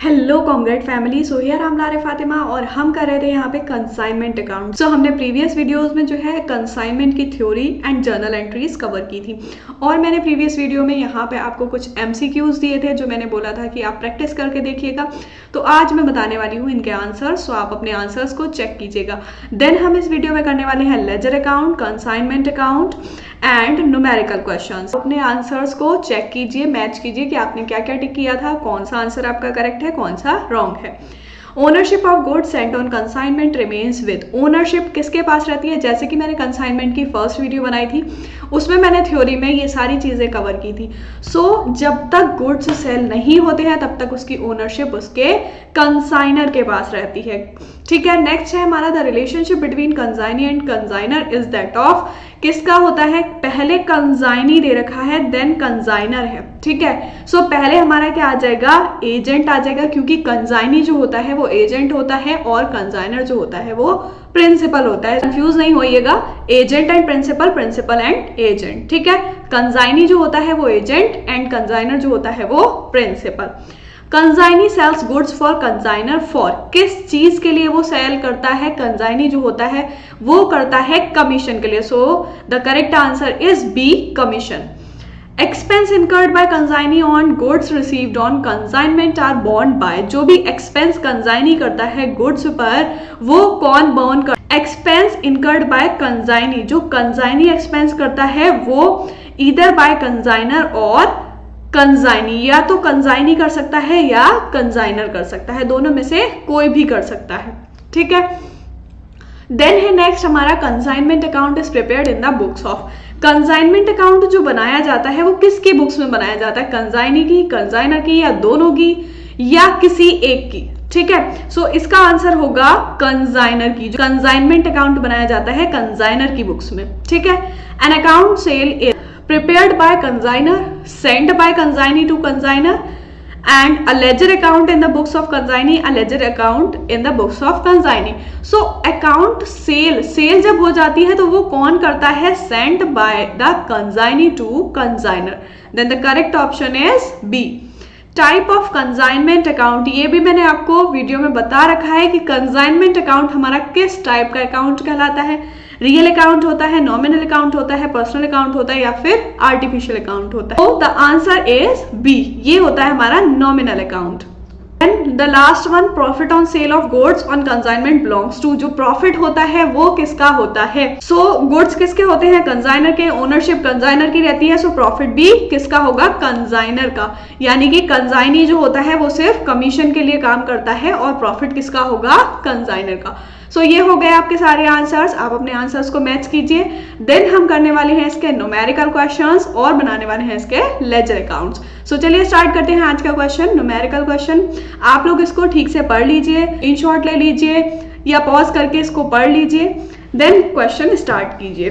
Hello congruent family. So here हम लारे फातिमा और हम कर रहे थे यहाँ पे कंसाइनमेंट अकाउंट। सो हमने प्रीवियस वीडियोस में जो है कंसाइनमेंट की theory and journal entries cover की थी और मैंने प्रीवियस वीडियो में यहाँ पे आपको कुछ एमसीक्यूज दिए थे जो मैंने बोला था कि आप प्रैक्टिस करके देखिएगा। तो आज मैं बताने वाली हूँ इनके आंसर्स, सो आप अपने आंसर्स को चेक कीजिएगा। देन हम इस वीडियो में करने वाले हैं ledger account, consignment account and numerical questions. अपने आंसर्स को चेक कीजिए, मैच कीजिए कि आपने क्या क्या टिक किया था, कौन सा आंसर आपका करेक्ट है, कौन सा रॉन्ग है। Ownership of goods sent on consignment remains with. Ownership किसके पास रहती है? जैसे कि मैंने कंसाइनमेंट की फर्स्ट वीडियो बनाई थी उसमें मैंने थ्योरी में ये सारी चीजें कवर की थी। सो जब तक गुड्स सेल नहीं होते हैं तब तक उसकी ओनरशिप उसके कंसाइनर के पास रहती है। ठीक है, नेक्स्ट है हमारा the relationship between consignee and consignor is that of. किसका होता है? पहले कंसाइनी दे रखा है देन कंसाइनर है। ठीक है, सो पहले हमारा क्या आ जाएगा? एजेंट आ जाएगा, क्योंकि कंसाइनी जो होता है वो एजेंट होता है और कंसाइनर जो होता है वो प्रिंसिपल होता है। कंफ्यूज नहीं होइएगा, agent and principal, principal and agent. ठीक है, कंसाइनी जो होता है वो एजेंट एंड कंसाइनर जो होता है वो principal. Consignee sells goods for consignor for. किस चीज के लिए वो सेल करता है? कंसाइनी जो होता है वो करता है कमीशन के लिए। So the correct answer is B, commission. Expense incurred by consignee on goods received on consignment are borne by. जो भी एक्सपेंस कंसाइनी करता है गुड्स पर वो कौन बॉर्न कर? एक्सपेंस इनकर्ड बाय कंसाइनी, जो कंसाइनी एक्सपेंस करता है वो ईदर बाय कंसाइनर और कंसाइनी, या तो कंसाइनी कर सकता है या कंसाइनर कर सकता है, दोनों में से कोई भी कर सकता है। ठीक है, देन है नेक्स्ट हमारा consignment account is prepared in the books of. Consignment account जो बनाया जाता है वो किसकी बुक्स में बनाया जाता है? कंसाइनी की, कंसाइनर की, या दोनों की, या किसी एक की। ठीक है, सो इसका आंसर होगा कंसाइनर की। जो कंसाइनमेंट अकाउंट बनाया जाता है कंसाइनर की बुक्स में। ठीक है, an account cell is prepared by consignor, sent by consignee to consignor, and a ledger account in the books of consignee, a ledger account in the books of consignee. So account sale जब हो जाती है तो वो कौन करता है? sent by the consignee to consignor. Then the correct option is B. Type of consignment account, ये भी मैंने आपको वीडियो में बता रखा है कि कंसाइनमेंट अकाउंट हमारा किस टाइप का अकाउंट कहलाता है। रियल अकाउंट होता है, नॉमिनल अकाउंट होता है, पर्सनल अकाउंट होता है, या फिर आर्टिफिशियल अकाउंट होता है। तो द आंसर इज बी, ये होता है हमारा nominal account. The last one, profit on sale of goods on consignment belongs to. जो प्रॉफिट होता है वो किसका होता है? सो गुड्स किसके होते हैं? कंसाइनर के, ओनरशिप कंसाइनर की रहती है, सो प्रॉफिट भी किसका होगा? कंसाइनर का। यानी कि कंसाइनी जो होता है वो सिर्फ कमीशन के लिए काम करता है और प्रॉफिट किसका होगा? कंसाइनर का। सो ये हो गए आपके सारे आंसर्स, आप अपने आंसर्स को मैच कीजिए। देन हम करने वाले हैं इसके न्यूमेरिकल क्वेश्चंस और बनाने वाले हैं इसके लेजर अकाउंट्स। सो चलिए स्टार्ट करते हैं आज का क्वेश्चन, न्यूमेरिकल क्वेश्चन। आप लोग इसको ठीक से पढ़ लीजिए, स्क्रीनशॉट ले लीजिए या पॉज करके इसको पढ़ लीजिए, देन क्वेश्चन स्टार्ट कीजिए।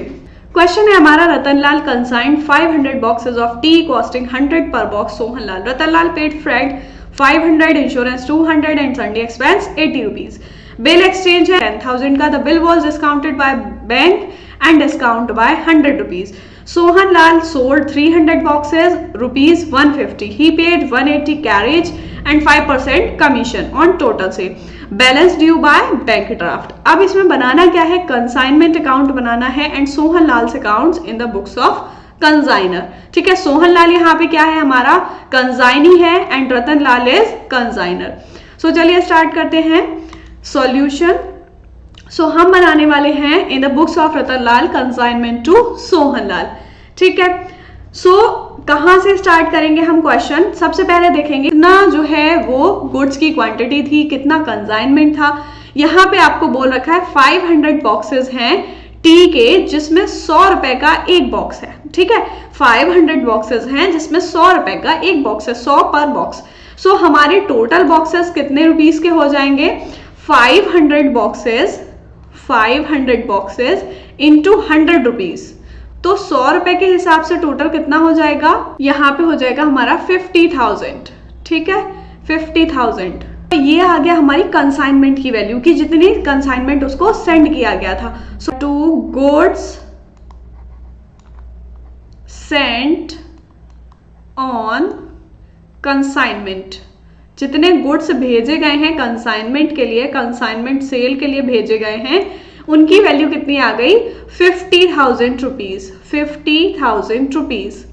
क्वेश्चन है हमारा, Ratanlal consigned 500 boxes of tea costing 100 per box Sohanlal. Ratanlal paid freight 500, insurance 200 and sundry expense 80 rupees. Bill exchange है 10,000 का। The bill was discounted by bank and discount by 100 rupees. Sohanlal sold 300 boxes rupees 150. He paid 180 carriage and 5% commission on total से। Balance due by bank draft. अब इसमें बनाना क्या है? Consignment account बनाना है and Sohanlal accounts in the books of consignor. ठीक है, सोहनलाल यहाँ पे क्या है? हमारा कंसाइनी है एंड रतनलाल इज कंसाइनर। सो चलिए स्टार्ट करते हैं सॉल्यूशन। सो हम बनाने वाले हैं in the books of Ratanlal consignment to Sohanlal. ठीक है, सो कहां से स्टार्ट करेंगे हम क्वेश्चन? सबसे पहले देखेंगे कितना जो है वो गुड्स की क्वांटिटी थी, कितना कंसाइनमेंट था। यहाँ पे आपको बोल रखा है 500 बॉक्सेस हैं टी के जिसमें 100 रुपए का एक बॉक्स है। ठीक है, 500 बॉक्सेस हैं जिसमें 100 रुपए का एक बॉक्स है, 100 पर बॉक्स। सो हमारे टोटल बॉक्सेस कितने रुपीस के हो जाएंगे? 500 बॉक्सेस इंटू 100 रुपीज, तो 100 रुपए के हिसाब से टोटल कितना हो जाएगा? यहाँ पे हो जाएगा हमारा 50,000। ठीक है, 50,000। ये आ गया हमारी कंसाइनमेंट की वैल्यू की जितनी कंसाइनमेंट उसको सेंड किया गया था। So to goods sent on consignment. जितने गुड्स भेजे गए हैं कंसाइनमेंट के लिए, कंसाइनमेंट सेल के लिए भेजे गए हैं, उनकी वैल्यू कितनी आ गई? 50,000 रुपीज, 50,000 रुपीज।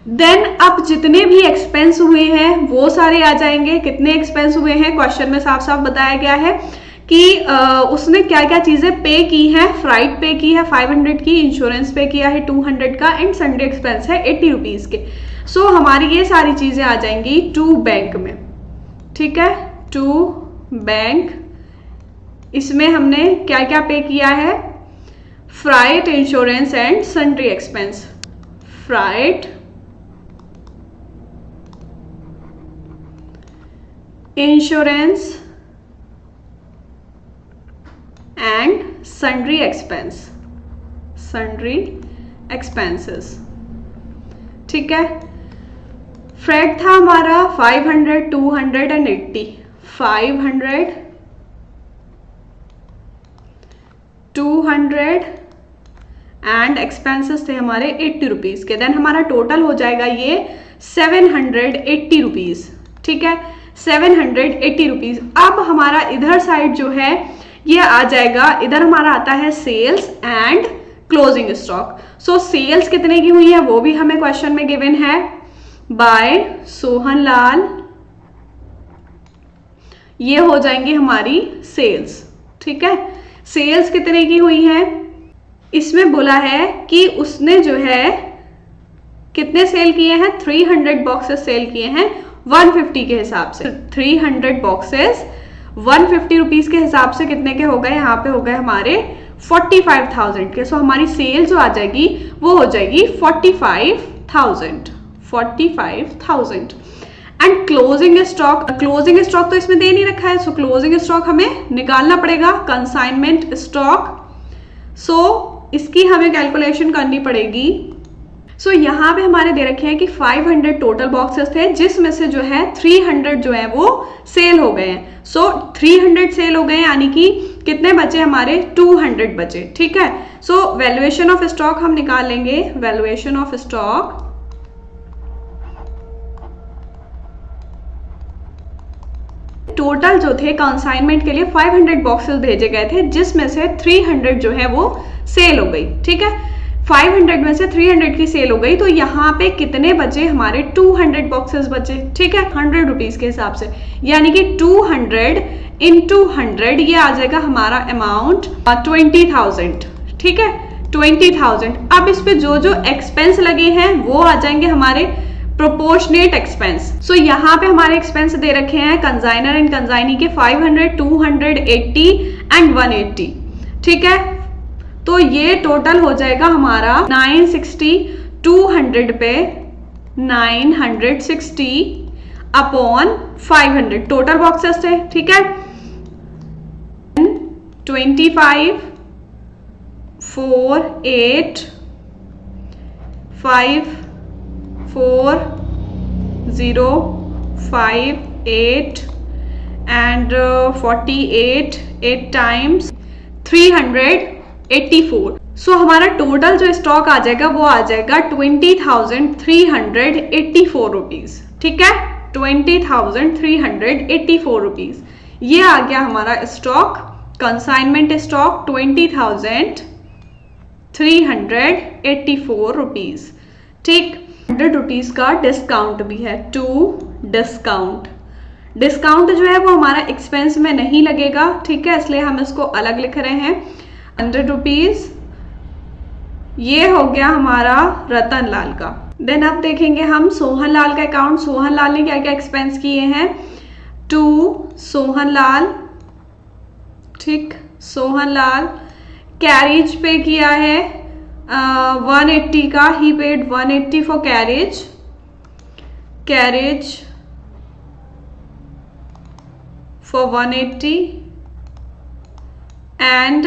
देन अब जितने भी एक्सपेंस हुए हैं वो सारे आ जाएंगे। कितने एक्सपेंस हुए हैं? क्वेश्चन में साफ साफ बताया गया है कि उसने क्या क्या चीजें पे की है। फ्राइट पे की है 500 की, इंश्योरेंस पे किया है 200 का, एंड सन्डे एक्सपेंस है 80 रुपीज के। सो हमारी ये सारी चीजें आ जाएंगी टू बैंक में, ठीक है, टू बैंक। इसमें हमने क्या क्या पे किया है? Freight, insurance and sundry expense. Freight, insurance and sundry expense, sundry expenses, ठीक है। फ्रेट था हमारा 500, 200 एंड 80। 500, 200 एंड एक्सपेंसेस थे हमारे 80 रुपीज के। देन हमारा टोटल हो जाएगा ये 780 रुपीज, ठीक है, 780 रुपीज। अब हमारा इधर साइड जो है ये आ जाएगा, इधर हमारा आता है sales and closing stock. So sales कितने की हुई है वो भी हमें क्वेश्चन में गिवन है, बाय सोहन लाल। ये हो जाएंगी हमारी सेल्स, ठीक है। सेल्स कितने की हुई है? इसमें बोला है कि उसने जो है कितने सेल किए हैं? 300 बॉक्सेस सेल किए हैं 150 के हिसाब से। 300 बॉक्सेस 150 रुपीज के हिसाब से कितने के हो गए? यहाँ पे हो गए हमारे 45,000 के। सो हमारी सेल जो आ जाएगी वो हो जाएगी 45,000, 45,000। And closing stock, closing stock तो इसमें दे नहीं रखा है, सो क्लोजिंग स्टॉक हमें निकालना पड़ेगा, कंसाइनमेंट स्टॉक। सो इसकी हमें कैलकुलेशन करनी पड़ेगी। सो यहाँ पे हमारे दे रखे हैं कि 500 टोटल बॉक्सेस थे, जिसमें से जो है 300 जो है वो सेल हो गए हैं। सो 300 सेल हो गए, यानी कि कितने बचे हमारे? 200 बचे, ठीक है। सो वैल्यूएशन ऑफ स्टॉक हम निकाल लेंगे। वैल्यूएशन ऑफ स्टॉक, टोटल जो थे कंसाइनमेंट के लिए 500 बॉक्सेस भेजे गए थे, जिसमें से 300 जो है वो सेल हो गई, ठीक है। 500 में से 300 की सेल हो गई, तो यहाँ पे कितने बचे हमारे? 200 बॉक्सेस बचे, ठीक है, 100 रुपीज के हिसाब से, यानी कि 200 इंटू 100 ये आ जाएगा हमारा अमाउंट 20,000, ठीक है, 20,000। अब इस पे जो जो एक्सपेंस लगे हैं वो आ जाएंगे हमारे प्रोपोर्शनेट एक्सपेंस। सो यहाँ पे हमारे एक्सपेंस दे रखे हैं कंसाइनर एंड कंसाइनी के 500, 200, 80 एंड 180, ठीक है। तो ये टोटल हो जाएगा हमारा 960, 200 पे 960 अपॉन 500 टोटल बॉक्सेस थे, ठीक है। 25, 4, 8, 5, 4, 0, 5, 8 and 48, 8 times 384। सो हमारा टोटल जो स्टॉक आ जाएगा वो आ जाएगा 20,384 रुपीज, ठीक है, 20,384 रुपीज। ये आ गया हमारा स्टॉक, कंसाइनमेंट स्टॉक 20,384 रुपीज, ठीक। 100 रुपीज का डिस्काउंट भी है, टू डिस्काउंट। डिस्काउंट जो है वो हमारा एक्सपेंस में नहीं लगेगा, ठीक है, इसलिए हम इसको अलग लिख रहे हैं। 100 रुपीज ये हो गया हमारा रतन लाल का। देन अब देखेंगे हम सोहन लाल का अकाउंट। सोहन लाल ने क्या क्या एक्सपेंस किए हैं? टू सोहन लाल, ठीक, सोहन लाल कैरेज पे किया है 180 का, he paid 180 for carriage, carriage for 180 and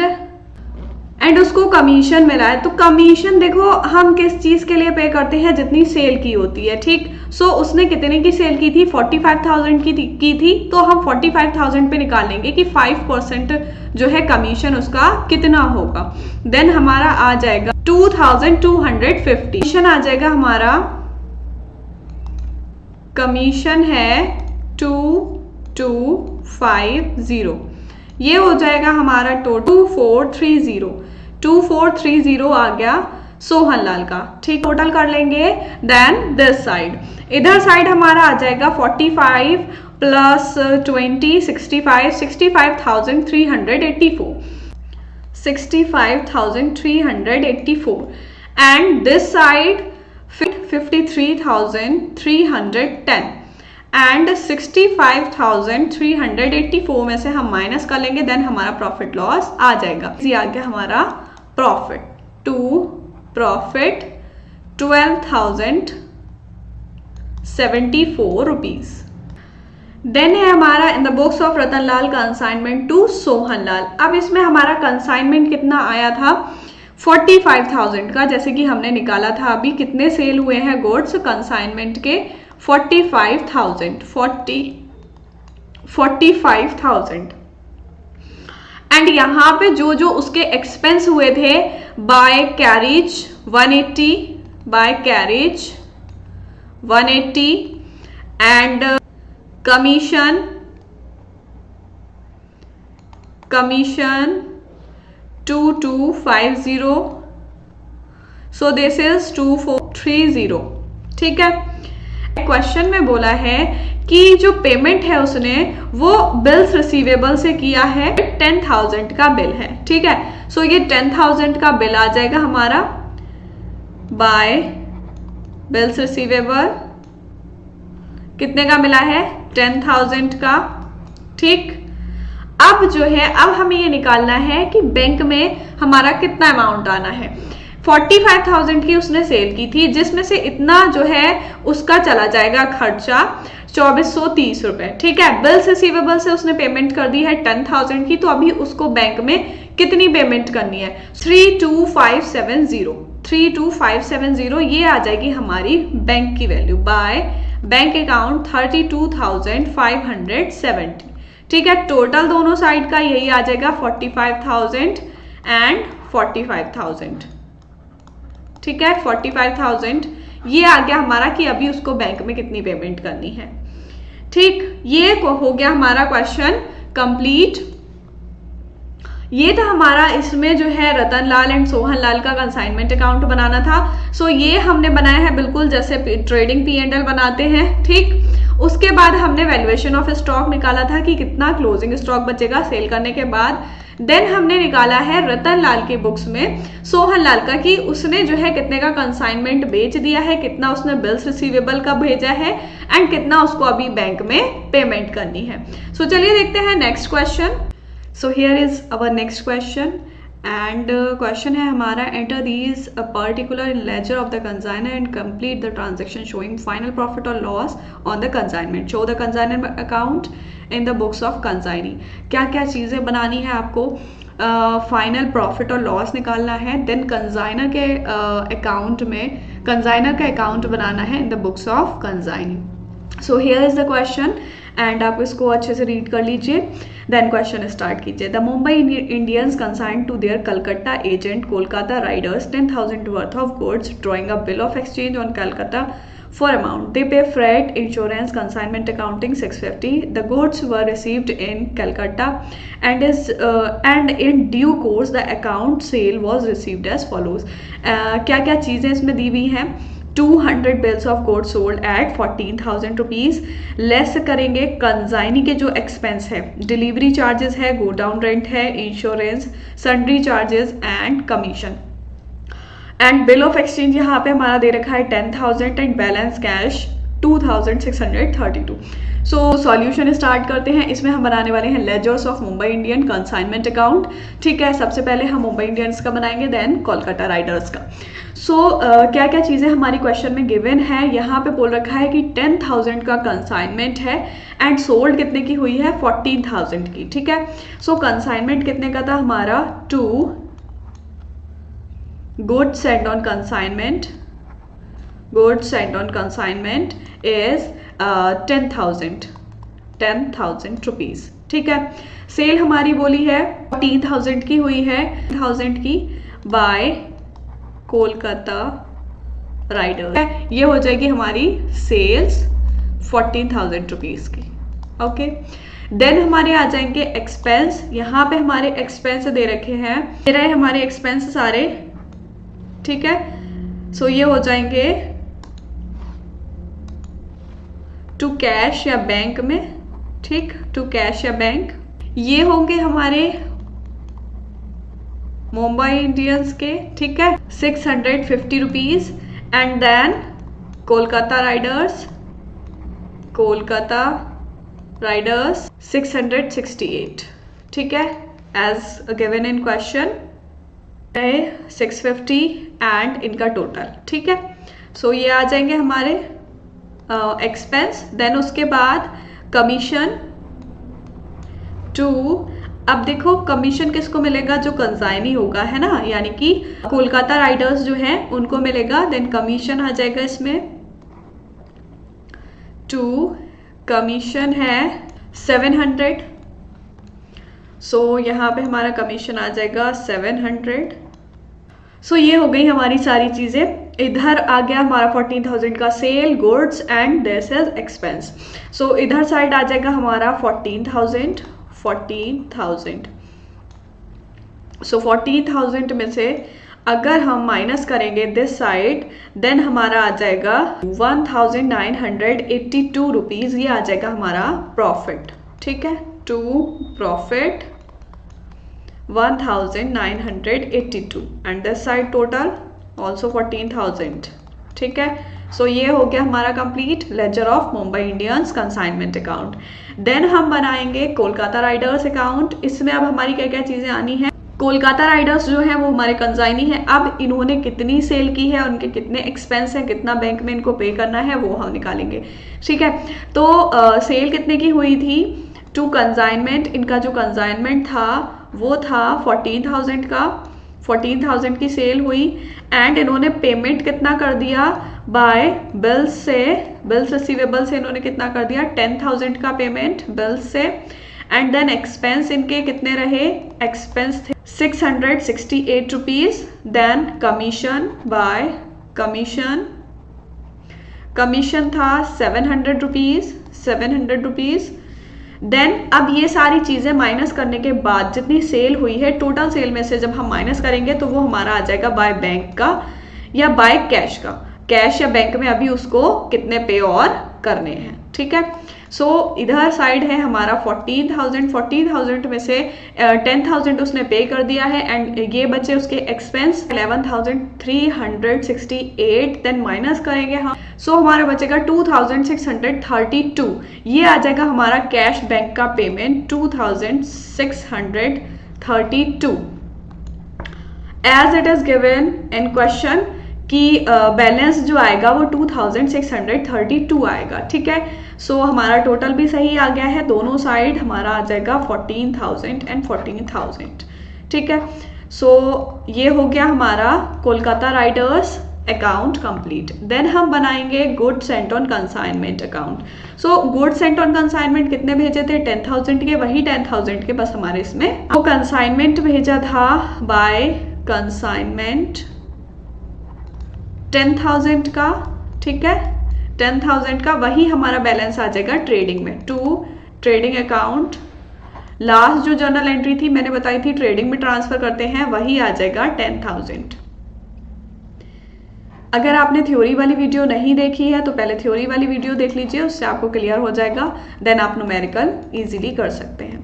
उसको कमीशन मिला है। तो कमीशन देखो हम किस चीज के लिए पे करते हैं? जितनी सेल की होती है, ठीक। सो उसने कितने की सेल की थी? 45,000 की थी, तो हम 45,000 पे निकालेंगे कि 5% जो है कमीशन उसका कितना होगा। देन हमारा आ जाएगा 2,250, कमीशन आ जाएगा हमारा कमीशन है 2250, ये हो जाएगा हमारा टोटल 2430 आ गया सोहन लाल का। ठीक, टोटल कर लेंगे। देन दिस साइड, इधर साइड हमारा आ जाएगा 45 plus 20 65, 65,384, 65,384 and this side 53,310 and 65,384 में से हम माइनस कर लेंगे, देन हमारा प्रॉफिट लॉस आ जाएगा। ये आ गया हमारा प्रॉफिट, प्रॉफिट 12,074 रुपीज। देन है हमारा in the books of Ratan Lal consignment to Sohan Lal. अब इसमें हमारा कंसाइनमेंट कितना आया था 45,000 का, जैसे कि हमने निकाला था अभी कितने सेल हुए हैं गुड्स कंसाइनमेंट के 45,000 एंड यहाँ पे जो जो उसके एक्सपेंस हुए थे by carriage 180 and commission 2250, so this is 2430। ठीक है, क्वेश्चन में बोला है कि जो पेमेंट है उसने वो बिल्स रिसीवेबल से किया है, 10,000 का बिल है। ठीक है, सो ये 10,000 का बिल आ जाएगा हमारा बाय बिल्स रिसीवेबल, कितने का मिला है 10,000 का। ठीक, अब जो है अब हमें ये निकालना है कि बैंक में हमारा कितना अमाउंट आना है। 45,000 की उसने सेल की थी, जिसमें से इतना जो है उसका चला जाएगा खर्चा 2430 रुपए। ठीक है, बिल्स रिसीवेबल से उसने पेमेंट कर दी है 10,000 की, तो अभी उसको बैंक में कितनी पेमेंट करनी है 32,570, ये आ जाएगी हमारी बैंक की वैल्यू बाय बैंक अकाउंट 32,570। ठीक है, टोटल दोनों साइड का यही आ जाएगा 45,000 एंड 45,000। ठीक है, 45,000 ये आ गया हमारा कि अभी उसको बैंक में कितनी पेमेंट करनी है। ठीक, ये हो गया हमारा क्वेश्चन कंप्लीट। ये था हमारा, इसमें जो है रतन लाल एंड सोहन लाल का कंसाइनमेंट अकाउंट बनाना था। सो ये हमने बनाया है बिल्कुल जैसे ट्रेडिंग P&L बनाते हैं। ठीक, उसके बाद हमने वैल्यूएशन ऑफ स्टॉक निकाला था कि कितना क्लोजिंग स्टॉक बचेगा सेल करने के बाद। देन हमने निकाला है रतन लाल के बुक्स में सोहन लाल का कि उसने जो है कितने का कंसाइनमेंट बेच दिया है, कितना उसने बिल्स रिसीवेबल का भेजा है एंड कितना उसको अभी बैंक में पेमेंट करनी है। सो चलिए देखते हैं next question. So here is our next question and question है हमारा, enter these particular in ledger of the consignor and complete the transaction showing final profit और loss on the consignment, show the consignor account in the books of consignee. क्या क्या चीज़ें बनानी है आपको, final profit और लॉस निकालना है, देन कंसाइनर के अकाउंट में कंसाइनर का अकाउंट बनाना है in the books of consignee. So here is the question and आप इसको अच्छे से रीड कर लीजिए, देन क्वेश्चन स्टार्ट कीजिए। The Mumbai Indians consigned to their Calcutta agent Kolkata Riders 10,000 worth of goods drawing a bill of exchange on Calcutta for amount. They pay freight, insurance, consignment accounting 650. The goods were received in Calcutta and in due course the account sale was received as follows. क्या क्या चीज़ें इसमें दी हुई हैं, 200 bills of goods sold at 14,000 rupees, less करेंगे consignee के जो expense है, डिलीवरी चार्जेस है, गोडाउन रेंट है, insurance, sundry charges and commission and bill of exchange यहाँ पे हमारा दे रखा है 10,000 and balance cash 2,632। So solution start करते हैं। इसमें हम बनाने वाले हैं ledgers of Mumbai Indian consignment account. ठीक है, सबसे पहले हम मुंबई इंडियंस का बनाएंगे, देन कोलकाता राइडर्स का। सो क्या क्या चीज़ें हमारी क्वेश्चन में गिवन है, यहाँ पे बोल रखा है कि 10,000 का कंसाइनमेंट है एंड सोल्ड कितने की हुई है 14,000 की। ठीक है, सो कंसाइनमेंट कितने का था हमारा, 2 goods sent on consignment is 10,000 rupees. ठीक है, सेल हमारी बोली है 14,000 की हुई है, 1000 की बाय कोलकाता राइडर, ये हो जाएगी हमारी सेल्स 14,000 रुपीज़ की। ओके, देन हमारे आ जाएंगे एक्सपेंस। यहाँ पे हमारे एक्सपेंस दे रखे हैं, ये रहे हमारे एक्सपेंस सारे, ठीक है। सो ये हो जाएंगे टू कैश या बैंक में, ठीक, टू कैश या बैंक। ये होंगे हमारे मुंबई इंडियंस के, ठीक है, 650 rupees. And then Kolkata riders, Kolkata riders 668, ठीक है, as given in question 650 and इनका टोटल, ठीक है। सो ये आ जाएंगे हमारे एक्सपेंस। देन उसके बाद कमीशन टू, अब देखो कमीशन किसको मिलेगा, जो कंसाइनी होगा, है ना, यानी कि कोलकाता राइडर्स जो है उनको मिलेगा। देन कमीशन आ जाएगा इसमें टू, कमीशन है 700। सो यहाँ पे हमारा कमीशन आ जाएगा 700। सो ये हो गई हमारी सारी चीजें। इधर आ गया हमारा 14,000 का sale, goods and this is expense. So इधर साइड आ जाएगा हमारा 14,000। सो 14,000 में से अगर हम माइनस करेंगे दिस साइड, देन हमारा आ जाएगा 1,982 रुपीज। ये आ जाएगा हमारा प्रॉफिट, ठीक है, to profit 1,982 and this side total also 14,000, ठीक है। सो ये हो गया हमारा complete ledger of Mumbai Indians consignment account. Then हम बनाएंगे कोलकाता राइडर्स अकाउंट। इसमें अब हमारी क्या क्या चीजें आनी है। कोलकाता राइडर्स जो है वो हमारे कंसाइनी है। अब इन्होंने कितनी सेल की है, उनके कितने एक्सपेंस हैं, कितना बैंक में इनको पे करना है, वो हम निकालेंगे, ठीक है। तो सेल कितने की हुई थी टू कंसाइनमेंट, इनका जो कंसाइनमेंट था वो था 14,000 का, 14,000 की सेल हुई। एंड इन्होंने पेमेंट कितना कर दिया बाय बिल्स से, बिल्स रिसीवेबल से इन्होंने कितना कर दिया 10,000 का पेमेंट बिल्स से। एंड देन एक्सपेंस इनके कितने रहे, एक्सपेंस थे 668 rupees. Then commission by, commission था 700 रुपीज, 700 रुपीज। देन अब ये सारी चीजें माइनस करने के बाद जितनी सेल हुई है, टोटल सेल में से जब हम माइनस करेंगे तो वो हमारा आ जाएगा बाय बैंक का या बाय कैश का। कैश या बैंक में अभी उसको कितने पे और करने हैं, ठीक है। सो इधर साइड है हमारा 14,000 में से 10,000 उसने पे कर दिया है। एंड ये बचे उसके एक्सपेंस 11,368। देन माइनस करेंगे हम, सो हमारा बचेगा 2,632। ये आ जाएगा हमारा कैश बैंक का payment 2,632 as it is given in question कि बैलेंस जो आएगा वो 2,632 आएगा, ठीक है। सो हमारा टोटल भी सही आ गया है, दोनों साइड हमारा आ जाएगा 14,000 एंड 14,000, ठीक है। सो ये हो गया हमारा Kolkata riders account complete. Then हम बनाएंगे goods sent on consignment account. So goods sent on consignment कितने भेजे थे 10,000 के, वही 10,000 के बस हमारे इसमें वो कंसाइनमेंट भेजा था बाय कंसाइनमेंट 10,000 का, ठीक है, 10,000 का, वही हमारा बैलेंस आ जाएगा ट्रेडिंग में टू ट्रेडिंग अकाउंट। लास्ट जो जर्नल एंट्री थी मैंने बताई थी ट्रेडिंग में ट्रांसफर करते हैं, वही आ जाएगा 10,000। अगर आपने थ्योरी वाली वीडियो नहीं देखी है तो पहले थ्योरी वाली वीडियो देख लीजिए, उससे आपको क्लियर हो जाएगा। देन आप न्यूमेरिकल इजीली कर सकते हैं।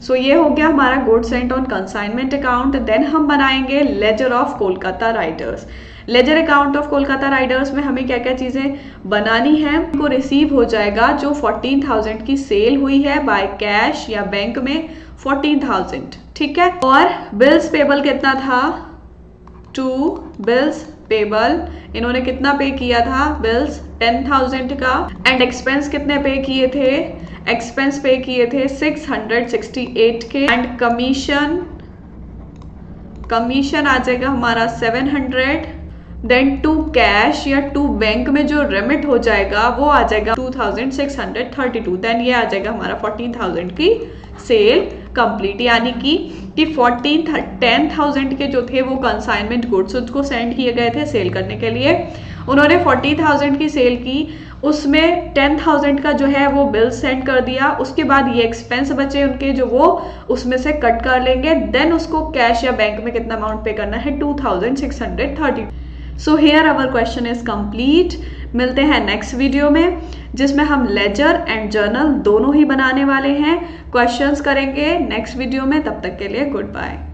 सो ये हो गया हमारा goods sent on consignment account. Then हम बनाएंगे ledger of Kolkata riders. Ledger account of Kolkata riders में हमें क्या क्या चीजें बनानी है, को रिसीव हो जाएगा जो 14,000 की सेल हुई है बाय कैश या बैंक में 14,000, ठीक है। और बिल्स पेबल कितना था, टू बिल्स पेबल इन्होंने कितना पे किया था, बिल्स 10,000 का। एंड एक्सपेंस कितने पे किए थे, एक्सपेंस पे किए थे 668 के। एंड कमीशन आ जाएगा हमारा 700। देन टू कैश या टू बैंक में जो रेमिट हो जाएगा वो आ जाएगा 2,632। देन ये आ जाएगा हमारा 14,000 की सेल कंप्लीट, यानी कि 10,000 के जो थे वो कंसाइनमेंट गुड्स उसको सेंड किए गए थे सेल करने के लिए। उन्होंने 40,000 की सेल की उसमें 10,000 का जो है वो बिल सेंड कर दिया, उसके बाद ये एक्सपेंस बचे उनके जो वो उसमें से कट कर लेंगे, देन उसको कैश या बैंक में कितना अमाउंट पे करना है, 2,630। So here our question is complete. मिलते हैं नेक्स्ट वीडियो में जिसमें हम लेजर एंड जर्नल दोनों ही बनाने वाले हैं, क्वेश्चंस करेंगे नेक्स्ट वीडियो में। तब तक के लिए गुड बाय।